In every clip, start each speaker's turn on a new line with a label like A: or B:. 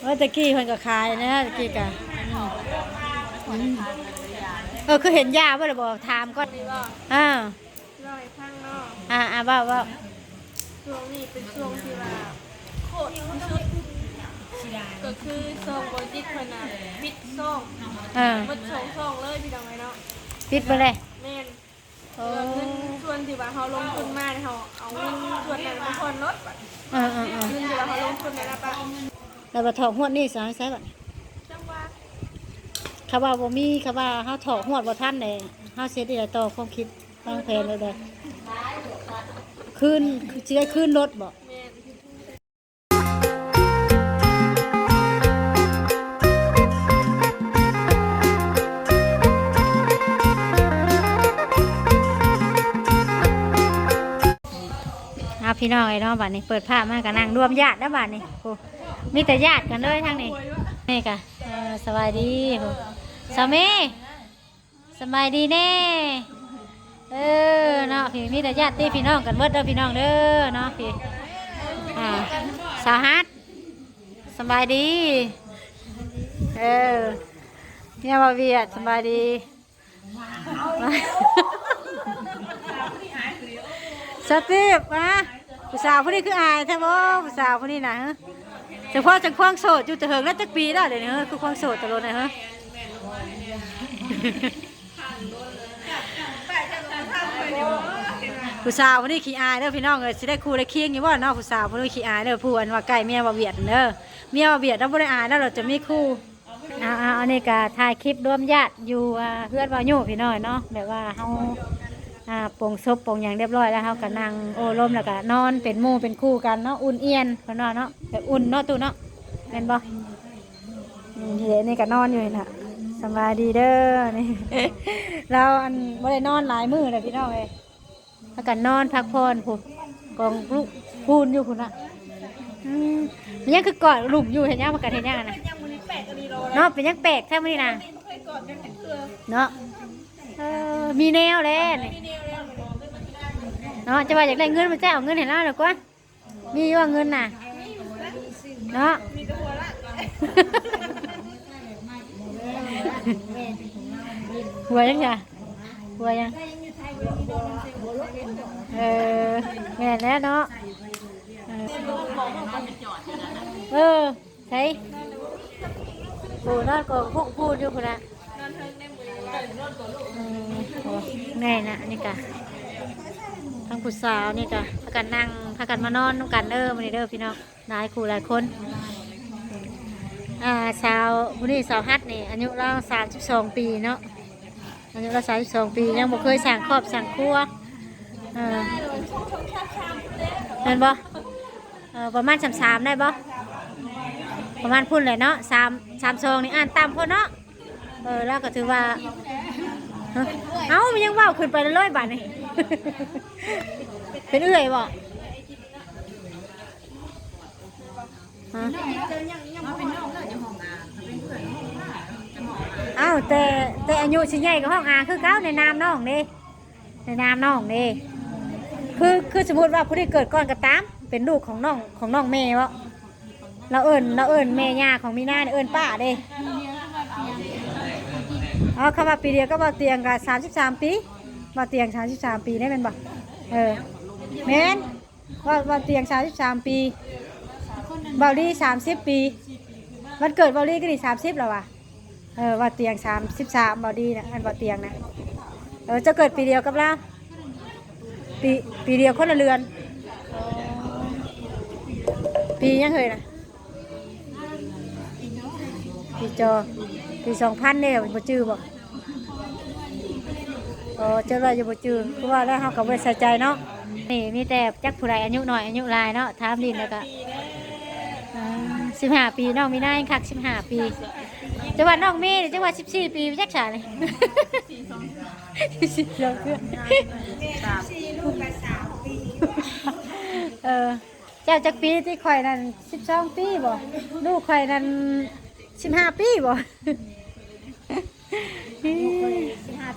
A: ว่าตะกี้เพิ่นก็ขายนะตะกี้ก็อืมคือเห็นยาบ่ได้บอกถามก่อนอ่า
B: ลอยข้างนอก
A: ว่า
B: ช่วงนี้เป็นช่วงที่ว่าโคตรชุดก็คือซองบอจิตขนาดปิดซองมันซองเลยพี่น้องไอ้เนาะ
A: ปิดไปเลย
B: แม่นเงินส่วนที่ว่าเขาลงทุนมาเขาเอาเงินส่วนนั้นมาผ่อนรถเงินที่ว่าเขาลงทุนในนะปะ
A: แล้วมาถอกหวดนี่สายใช่ป่ะ
B: จังว่า
A: เขาว่าบ่มีเขาว่าเขาถอกหวดบ่ทันเลยเขาเสียดีต่อความคิดวางแผนเลยเด้อคืนสิได้คืนรถบ่พี่น้องไอ้น้องบ้านนี้เปิดผ้ามากันนั่งรวมญาติแล้วบ้านนี้โอ้มีแต่ญาติกันเลยทางนี้นี่กะสบายดีโอ้สามีสบายดีแน่เนาะพี่มีแต่ญาติพี่น้องกันเบิดเด้อพี่น้องเด้อเนาะพี่สาหัสสบายดีเนี่ยมาเวียดสบายดีสตีฟนะผู้สาวคนนี้คืออายใช่ไหมผู้สาวคนนี้นะเฉพาะจังควงโสดอยู่แต่เหิงแล้วจักปีแล้วเดี๋ยวนี้คือควงโสดตลอดนะฮะผู้สาวคนนี้ขี้อายเด้อพี่น้องเอ้ยสิได้คู่ได้เคียงอยู่ว่าเนาะผู้สาวคนนี้ขี้อายเด้อผู้อันว่าใกล้เมียว่าเวียดเด้อเมียว่าเวียดเราไม่ได้อายแล้วเราจะมีคู่อันนี้ก็ถ่ายคลิปรวมญาติอยู่เพื่อนว่าอยู่พี่น้อยเนาะแบบว่าเขาปงซบปงอย่างเรียบร้อยแล้วเขาก็นั่งโอ้ลมแล้วก็นอนเป็นหมู่เป็นคู่กันเนาะอุ่นเอียนคนนอนเนาะแบบอุ่นเนาะตู้เนาะเป็นบ่เห็นนี่ก็นอนอยู่น่ะสบายดีเด้อนี่เราอันไม่ได้นอนหลายมื้อเลยพี่น้องเลยถ้ากันนอนพักผ่อนผู้กองลูกพูนอยู่คุณน่ะมันยังคือเกาะหลุมอยู่เห็นยังมันกันเห็นยังนะเนาะเป็นยังแปลกแท้มื้อนี้นะเนาะมีแนวเลยเนาะจะว่าอยากได้เงินมาแจ้เอาเงินเห็นแล้วหรือวะมีว่าเงินน่ะเนาะหัวยังไงหัวยังแม่แล้วเนาะใช่ปูนอนก็พวกพูดอยู่คนละแม่นะนี่กะทั้งผู้สาวนี่กะพากันนั่งพากันมานอนน้องกันมันนี่เด้อพี่น้องหลายคู่หลายคนสาวบุรีสาวฮัทนี่อายุเรา32 ปีเนาะอายุเรา32 ปียังบ่เคยสั่งครอบสั่งครัวเห็นบ่ประมาณ33ได้บ่ประมาณพุ่นเลยเนาะ32นี่อ่านตามพุ่นเนาะแล้วก็ถือว่ามันยังว่าวขึ้นไปเลยบาทนี่เป็นเอื่อยบ่แต่อายุชิ้นใหญ่กับห้องคือเก้าในน้ำน้องนี่ในน้ำน้องนี่คือสมมติว่าผู้ที่เกิดก่อนกับตามเป็นลูกของน้องแม่วะเราเอิญแม่ย่าของมีนาเอิญป้าเด้คำว่าปีเดียวก็บ่เตียงกับ33 ปีบ่เตียง33 ปีได้เป็นบ่แม่นบ่เตียง33 ปีบ่ลี่30 ปีวันเกิดบ่ลี่ก็ดี30แล้วว่ะบ่เตียง33บ่ดีนะอันบ่เตียงนะจะเกิดปีเดียวกับเราปีเดียวคนละเรือนปียังเคยนะปี2000เนี่ยบ่จื้อบ่เจ้าว่าจะบ่จื้อเพราะว่าแล้วเฮาก็บ่ใส่ใจเนาะนี่มีแต่จักผู้ใดอายุน้อยอายุหลายเนาะถามดินแล้วก็15 ปีน้องมีนายคัก15 ปีจังหวัดน้องเมย์จังหวัด14 ปีจักษาเลย14เพื่อนลูกกัน3 ปีเจ้าจักปีที่ข่อยนั่น12 ปีบ่ลูกข่อยนั่น15 ปีบ่15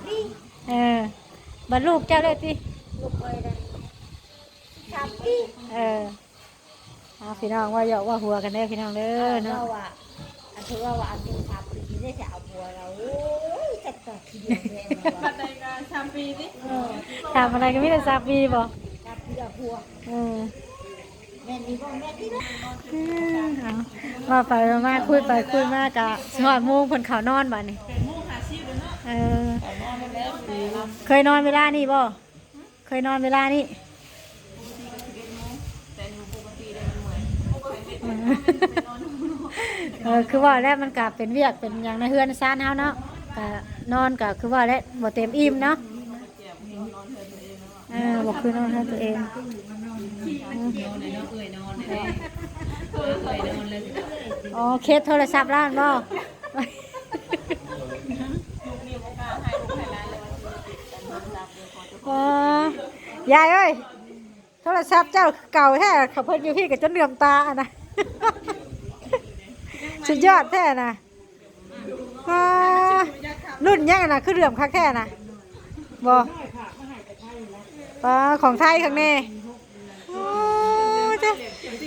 A: ปีบัดลูกเจ้าเลยติลูกข่อยนั่น3 ปี พี่น้องว่าหยอกว่าหัวกันเด้อพี่น้องเด้อเนาะ
C: ว่าอันที่ว่าอันนี้ทำปีนี้จะเอาบัวเราโอ้ยจะตัดทีเดียวเลย
B: ปัจจัยการชามปีนี่
A: ทำอะไรก็ไม่ได้ทราบปีบ่
C: ตัดทีเดียวบัว แม่นี่บ่แม่นี่นะ
A: ว่าไปมาคุยไปคุยมากะสหอดโมงคนเขานอนบ้านนี่
B: เป็นมู่หาชีพเลยเนาะ
A: เออ
B: นอนมาแล้วคือ
A: เคยนอนเวลานี่บ่เคยนอนเวลานี่
B: แต่อยู่ปกติเลยมันเหมือนไปนอน
A: คือว่าแล้วมันกะเป็นเวียกเป็นอย่างในเฮือนซ่านเฮาเนาะกะนอนกะคือว่าแล้วบ่เต็มอิ่มเนาะบ่คือนอนให้ตัวเองอ๋อเคสโทรศัพท์ร้านบ่ อ๋อยายเอ้ยโทรศัพท์เจ้าเก่าแท้เขาเพิ่นอยู่พี่กับจนเหลื่อมตาอะนะ สุดยอดแท้นะอ่ารุ่นยังอะนะคือเหลื่อมคักแท้นะบ่ของไทยข้างในโอ้จ้ะ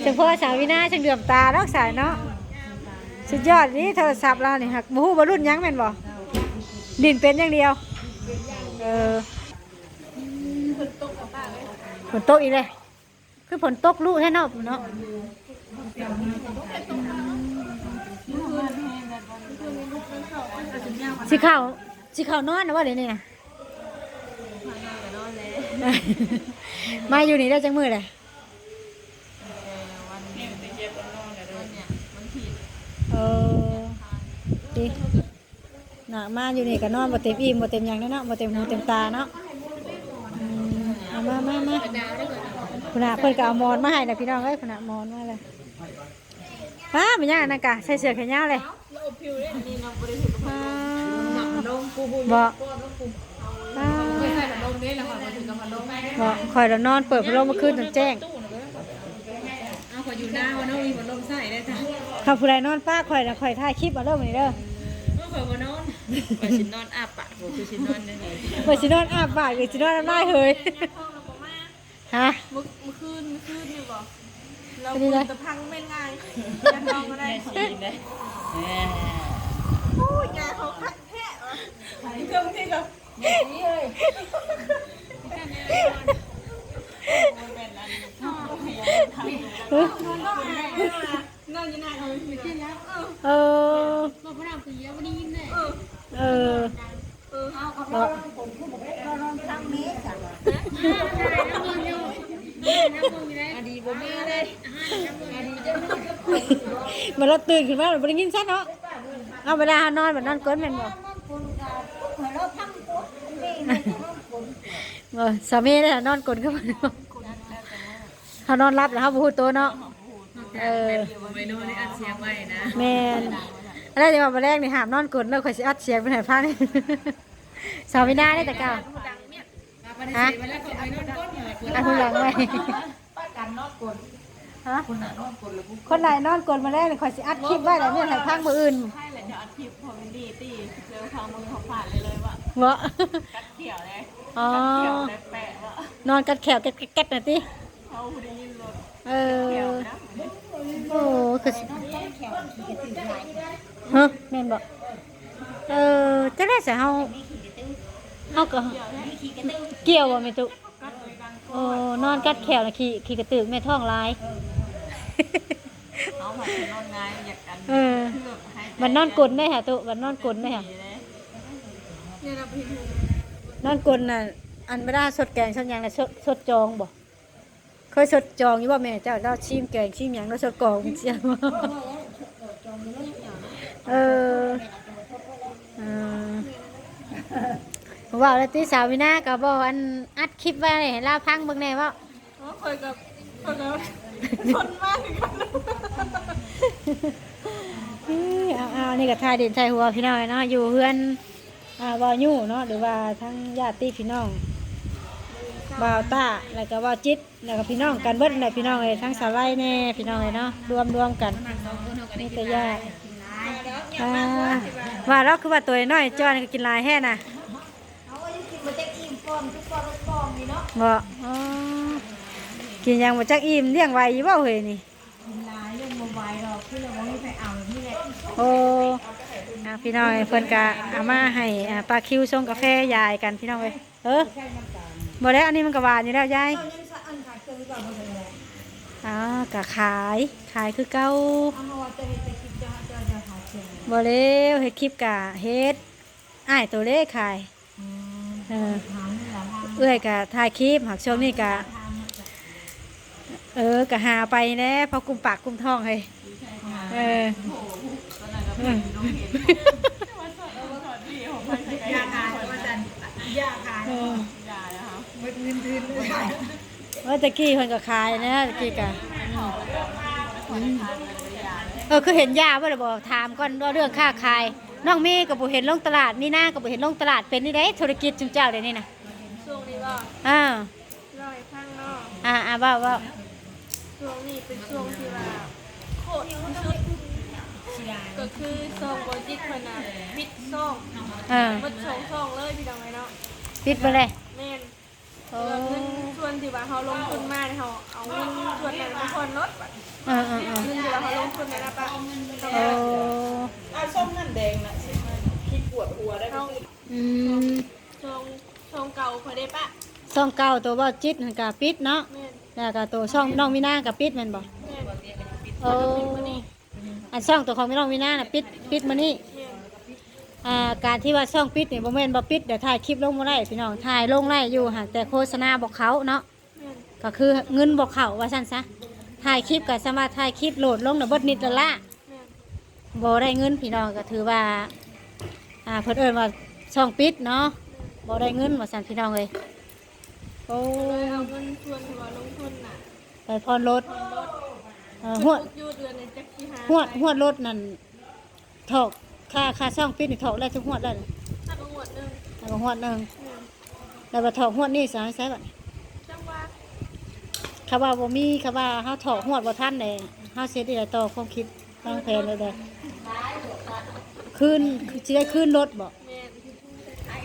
A: เฉพาะสาววินาจังเหลื่อมตาดอกสายเนาะสุดยอดนี่โทรศัพท์เรานี่หักบ่ฮู้ว่ารุ่นยังแม่นบ่ดินเป็นอย่างเดียวฝนตกอีกเลยคือฝนตกลูกให้เนาะเนาะสีขาวนอนนะว่าเดี๋ยวนี้นะมาอยู่นี่ได้จังมือเลยเออดีน่ะมาอยู่นี่ก็นอนบ่เต็มอิ่มบ่เต็มหยังเนาะบ่เต็มหูเต็มตาเนาะเอามาคุณอาเพิ่นก็เอาหมอนมาให้นะพี่น้องเอ้ยคุณอาหมอนมาเลยเป็นยังไงนะกะใส่เสื้อแขนยาวเลย
B: แล้วอบผิวเนี่ยนี่เราบริสุทธิ์
A: บ่
B: ใส่พัดลมนี่แหละค่ะมาถึงกับพัดลม
A: บ่คอยแล้วนอนเปิดพัดลมเมื่อคืนจนแจ้ง
B: เอาขออยู่หน้าวันน้องมีพัดลมใส่ได้จ้ะ
A: ข้าผู้ใดนอนป้าคอยแล้วคอยถ่ายคลิปมาเริ่มนี่เด้อ
B: ก็ขอมานอนไปชินนอนอาปากคือชินนอนเนี่ย
A: เปิดสินอนอาบปากหรือสินอนน้ำลายเฮยฮะ
B: เมื่อคืนนี่บอกเราควรจะพังไม่ง่ายยันนอนก็ได้โอ้ยงานเขาพักแท้เหรอเครื่องที่เรานี่เลยนอนยังไงเขาไม่ได้แล้วบอกพระรามคือเยอะวันนี้ยิ้มเลยดีบ่มีเลย
A: มันเราตื่นขึ้นมาเราไม่ได้ยินซะเนาะเอาเวลานอนแบบนอนก้นแม่นบ่สามีเนี่ยนอนก้นก็มันเขานอนรับแล้วเขาพูดโตเนาะ
B: ไม่นอนในอัดเสียงไว้นะ
A: แม่นอะไรจะมาแรกนี่หามนอนก้นแล้วคอยสิอัดเสียงเป็นไหนพังสามีหน้าได้แต่เก่าฮะอันคุณหลังไว้ฮะคนไหนนอนกลนมาแล้วคอยสิอัดคลิปไว้แล้วเนี่ยให้พังมืออื่น
B: ใช่แหละเดี๋ยวอัดคลิปพอมันดีตีเจอทางมือเขาผ่านเลยว่ะ
A: เหรอ
B: กัดเขียวเลย
A: อ๋อ
B: เขียวเลยแปะว่ะ
A: นอนกัดแขวแก๊ดๆน่ะติ
B: เขาได้ยินรถ
A: เขียวนะโอ้คือฮะแม่นบอกจะได้สิเฮาก็เกี่ยวบ่แม่ตุโอ้นอนกัดแขวน่ะขี่กระตือแม่ท้องลาย
B: เอามานอนง่ายอยากกัน
A: มันนอนกลนได้ค่ะตุมันนอนกลนได้ค่ะ
B: เนี่ยเราไปดู
A: นอนกลนน่ะอันไม่ได้สดแกงสดหยังน่ะสดจองบ่เคยสดจองอยู่ว่าแม่เจ้าชิมแกงชิมหยังแล้วสดกองเจ้าว่าแล้วที่สาววินาก็บอกอัดคลิปไว้ให้เราพังเบิ่งแน่ว่า
B: เคยกับทนมากถึงกัน
A: นี่ก็ทายเด่นชายหัวพี่น้องเนาะอยู่เพื่อนบ่าวยู่เนาะหรือว่าทั้งญาติพี่น้องบ่าวต้าแล้วก็บ่าวจิตแล้วก็พี่น้องกันเบิดเลยพี่น้องเลยทั้งสาวไร่แน่พี่น้องเลยเนาะรวมกันนี่แต่ญาติว่าแล้วคือว่าตัวน้อยจ้อยก็กินลายแห่น่ะบ่กินยังบ่จักอิ่มเลี้ยงไว้อยู่บ่เฮ้ยนี่ โอ้พี่น้องเพิ่นก็เอามาให้ปลาคิวชงกาแฟยายกันพี่น้องเอ้ยบ่แล้วอันนี้มันก็หวานอยู่แล้วยายอ๋อกะขายคือเก่าบ่แล้วเฮ็ดคลิปกะเฮ็ดอ้ายตัวเล็กขายเอื้อยกะถ่ายคลิปหักช่วงนี้กะกะหาไปแน่พอกุมปากกุมท้องให้
C: ยาขายว่าจันยาขายเงินทืนเลย
A: ว่าตะกี้เพิ่นก็ขายนะตะกี้กะคือเห็นยาบ่ได้บอกถามก่อนว่าเรื่องค้าขายน้องเมย์ก็บ่เห็นลงตลาดนี่นะก็บ่เห็นลงตลาดเป็นนี่เด้ธุรกิจจุมเจ้าเดี๋ยวนี้นะ
B: ช่วงนี้ว่า
A: อ้าว
B: ร้อยข้างนอก
A: ว่า
B: ช่วงนี้เป็นช่วงที่ว่าโคตรชุดก็คือซองบอจิตขนาดปิดซองมันซองเลยพี่น้องไว้เนาะ
A: ปิดไปเลย
B: แม่นเงินส่วนที่ว่าเขาลงทุนมาเนี่ยเขาเอาเงินส่วนนั้นมาผ่อนรถเงินที่ว่าเขาลงทุนในนะปะ
C: ส้มนั่นแดงนะคิดปวดหัวได้
B: ช่องเก่าพอได้ปะ
A: ช่องเก่าตัวบ่จิตหันกะปิดเนาะ
B: แม่น
A: แล้วก็ตัวช่องน้องมีนากะปิดแม่นบ่
B: แม่น
A: อันช่องตัวของน้องมีนาน่ะปิดมื้อนี้
B: แม่น
A: การที่ว่าช่องปิดนี่บ่แม่นบ่ปิดเดี๋ยวถ่ายคลิปลงบ่ได้พี่น้องถ่ายลงได้อยู่หั่นแต่โฆษณาบอกเขาเนาะ
B: แม่น
A: ก็คือเงินบอกเขาว่าซั่นซะถ่ายคลิปก็สามารถถ่ายคลิปโหลดลงน่ะเบิดนิดละละ
B: แม่น
A: บ่ได้เงินพี่น้องก็ถือว่าเพิ่นเอิ้นว่าช่องปิดเนาะบ่ได้เงินว่าซั่นพี่น้องเอ้ยโอ้
B: เลยเอาเงินส่วนที่ว่าลงทุนน่ะ
A: ไปพรรถ
B: ผ่อนรถ
A: หวด
B: อยู่เดือนในจักที่หา
A: หวดรถนั่นถอกค่าช่องปิดนี่ถอกได้ทุกหวดแล้ว
B: ถ้าก็หวดนึง
A: แล้วก็หวดหนึง
B: แม่น
A: แล้วบ่ถอกหวดนี่ซะใช่บัด
B: จังว่า
A: คำว่าบ่มีคำว่าเฮาถอกหวดบ่ทันเด้เฮาสิได้ต่อความคิดวางแผนเลยเด้อคืนสิได้คืนรถบ่
B: แม่น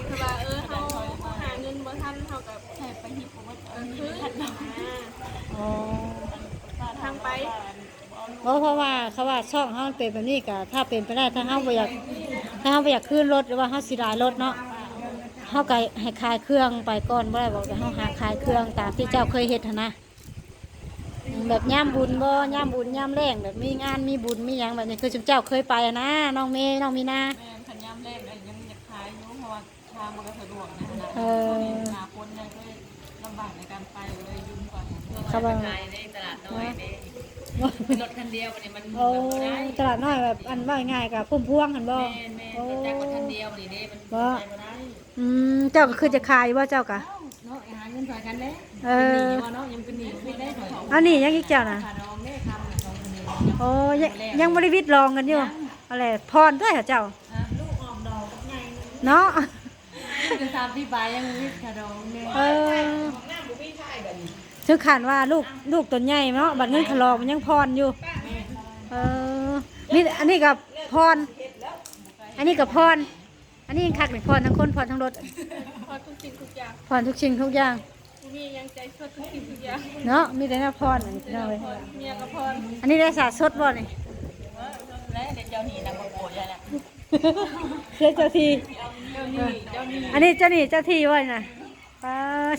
B: คือว่าเขาหาเงินบ่ทันเขากับแทบไปหิบว่าคือ
A: อ๋อ
B: ทางไป
A: เพราะว่าเขาว่าช่องเฮามันเป็นแบบนี้ก็ถ้าเป็นไปได้ถ้าเฮาบ่อยากคืนรถหรือว่าเฮาสิได้รถเนาะเฮาก็ให้ขายเครื่องไปก่อนบ่ได้บอกแต่เฮาหาขายเครื่องตามที่เจ้าเคยเฮ็ดหั่นนะแบบย่ามบุญบ่ย่ามบุญย่ามแรงแบบมีงานมีบุญมีหยังแบบนี้คือเจ้าเคยไปอะนะน้องเมย์น้องมีนา
D: แม่ขันยามแรกยังอยากขายอยู่เพราะว่าทางมันก็สะดวกนะหาคนเนี่ยก็ลำบากในการไปเลยยุ่งกว่า
A: เขาว่า
D: ขายในตลาดน้อยนี่รถคันเดียวนี่มัน
A: โอ้ตลาดน้อยแบบอันว่าง่ายกับพุ่มพวงหั่นบ่
D: แม่แต่คนคันเดียวนี่เด้มันไปบ่ได้
A: เจ้าก็คือจะขายว่าเจ้ากะ
D: เนาะหาเงินใส่กันเด้
A: เออ
D: เนาะยังเป็นหนี้ไม่ได้ของ
A: อันนี้ยังอีกเจ้าน่ะ
D: ขาน้องได้ทำของคนเดียว
A: โอ้ยังบ่ได้วิทย์ลองกันอยู่อะไรพรด้วยเหรอเจ้า
C: ลูกออกดอกกับไง
A: เนาะ
D: เป็นตามที่ไปยังวิทย์ขาน้องเนี่ย
A: เออ
C: หน้าบุบี้ไทยแบบนี้
A: ถึงขันว่าลูกตัวใหญ่เนาะบัดเงินขลอกมันยังพรอยู่นี่อันนี้กับพรอันนี้กับพรอันนี้ยังคักเลยพรทั้งคนพรทั้งรถ
B: พอทุกสิ่งทุกอย่าง
A: พรทุกสิ่งทุกอย่าง
B: มียังใจสดทุกสิ่งทุกอย่าง
A: เนาะมีแต่หน้าพรอันนี้พี่น้องเลย
B: เมียกับพร
A: อันนี้ได้สาสดบ่นี่
D: และเดี๋ยวเจ้าหนี้นางโกรธแล้วแหละ
A: เจ้าทีอันนี้เจ้านี่เจ้าทีว่าน่ะ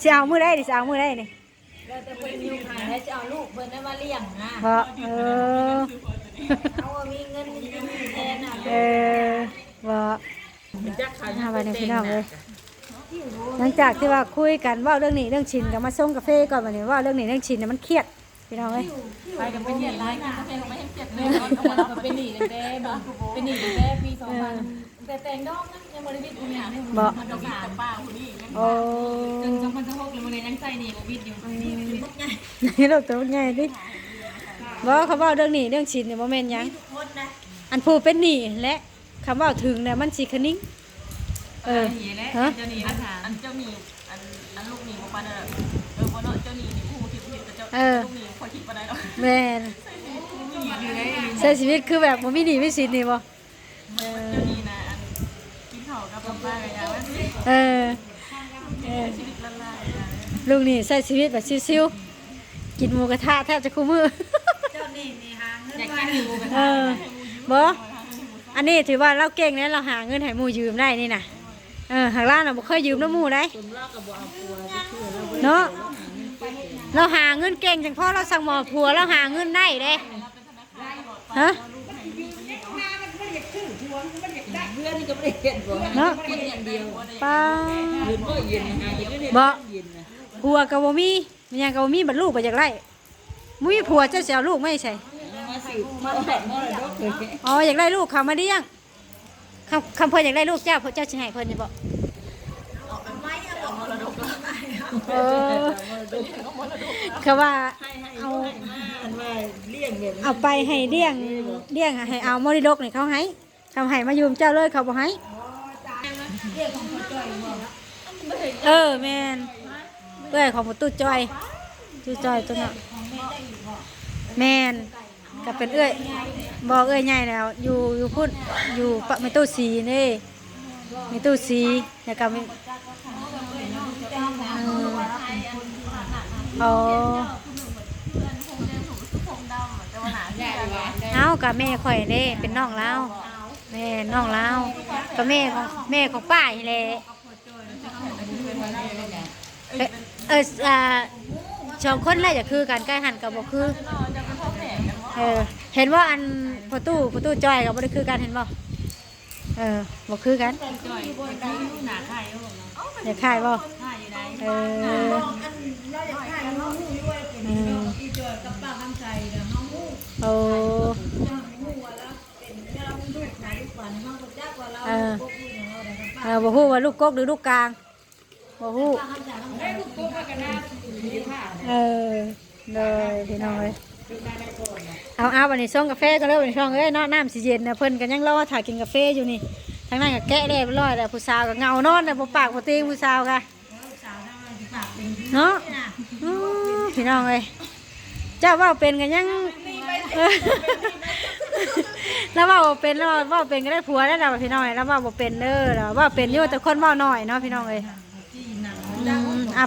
A: สิเอามือได้ดิสิเอามือได้นี่
C: แล้วแต่เป็นยูขายแล้วจะเอาลูกเพิ่นได้มาเลี้ยงนะ
A: เพราะ
C: เอามีเงินแทนน่ะ
A: ว่าวันนี้พี่น้องเลยหลังจากที่ว่าคุยกันว่าเรื่องนี้เรื่องชินกับมาส่งกาแฟก่อนวันนี้ว่าเรื่องนี้เรื่องชินเนี่ยมันเครียดพี่น้องเลย
D: ไปกันเป็นเหตุร้ายกันเป็นไม่ให้เจ็บเลยเอาเป็นหนี้เลยเป็นหนี้เลยปี2000แต่แต่งดอกนะยังบริวิตกูเนี่ยมันจะวิตกับป้าคนนี้
A: โอ้
D: จน2006เลยมันเลยยังใจหนีบวิตอยู่นี่
A: นี่เราตัวใหญ่ดิว่าเขาว่าเรื่องนี้เรื่องชินเนี่ยโมเมนต์ยังอันผู้เป็นหนี้และคำว่าถึงเนี่ยมันสีคนิ่ง
D: เจ้าหนี้อันเจ้าหนี้อันลูกหนี้ของป้าเนี่ยว่าเนาะเจ้าหนี้นี่ผู้คิดแต่เจ้าลูกหนี้พอคิดมาได้หรอ
A: แม่นใช้ชีวิตคือแบบมันไม่หนีไม่สินนี่บ่
D: เจ้าหนี้นะอันกินข้าวกับป้ากันอย่างว่าชีวิตละลาย
A: ลุงนี่ใช้ชีวิตแบบชิวๆกินหมูกระทะแทบจะคู่มือ
C: เจ้านี่นี่หาเงิน
D: อยาก
C: มา
D: กินหมูกระทะ
A: บ่ อันนี้ถือว่าเราเก่งนะเราหาเงินให้หมู่ยืมได้นี่น่ะหากล่าเราบ่เคยยืมน้ำหมู่ได้เนาะเราหาเงินเก่งจังพ่อเราสั่งหมอผัวเราหาเงินได้เด้ฮะ
C: เพื่อนนี่ก็ไม่ได้เห็นบ่
A: เนาะ
C: กินอย่างเดียว
A: ป้า
C: หรือว่าเย็นนะยังไม่ได้
A: บ่
C: เย็นนะ
A: ผัวกับบ่มีมันยังกับบ่มีบัดลูกไปจากไรมุ้ยผัวเจ้าเสียลูกไม่ใช่
C: มาสืบมาแบบมรดกเลย
A: อ๋ออยากได้ลูกเขามาได้ยังคำเพิ่นอยากได้ลูกเจ้าเจ้าสิให้เพิ่นนี่บ่เออคือว่าเอา
C: อันว่าเลี้ยงแบบ
A: เอาไปให้เลี้ยงให้เอามรดกนี่เขาให้ทำให้มายืมเจ้าเลยเขาบ่ให้แม่นเอ้ยของประตูจอยตัวเนาะแม่นก็เป็นเอ้ยบอกเอ้ยใหญ่แล้วอยู่พุ่นอยู่ปะไม่ตู้สีนี่ไม่ตู้สีแล้วก็มีอ๋อเอากับแม่ข่อยเด้เป็นน้องเราแม่น้องเรากับแม่ของป้านี่แหละสองคนแรกจะคือกันใกล้หันกับบ่คือเห็นว่าอันประตูจอยกับบ่ได้คือกันเห็นบ่บ่คือกันอย่าขายบ่บ่ฮู้ว่าลูกกกหรือลูกกลางบ่ฮู้เลยพี่น้องเลยเอาวันนี้ส่งกาแฟก็เริ่มช่องเอ้ยเนาะน้ำสิเย็นนะเพิ่นกันยังรอถ่ายกินกาแฟอยู่นี่ทางนั้นก็แกะเรียบร้อยแล้วผู้สาวก็เงานอนแล้วบ่ปากบ่ตีผู้สาวค่ะเนาะพี่น้องเลยเจ้าว่าเป็นกันยังแล้วว่าเป็นแล้วว่าเป็นก็ได้ผัวได้แล้วพี่น้องแล้วว่าบ่เป็นเด้อแล้วว่าเป็นอยู่แต่คนเว้าน้อยเนาะพี่น้องเลย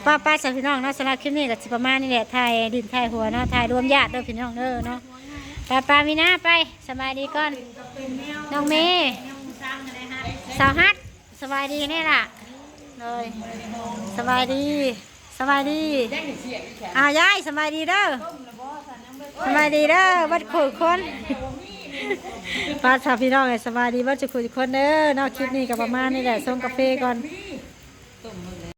A: ป้าพี่น้องเนาะสำหรับคลิปนี้ก็สิประมาณนี้แหละถ่ายดินถ่ายหัวเนาะถ่ายรวมญาติเด้อพี่น้องเด้อเนาะป้ามีหน้าไปสบายดีก่อนน้องเมย์สาวฮัทสบายดีนี่ล่ะเลยสบายดียายสบายดีเด้อสบายดีเด้อบัดคุยคนป้าพี่น้องสบายดีบัดจะคุยคนเด้อเนาะคลิปนี้ก็ประมาณนี้แหละส่งกาแฟก่อน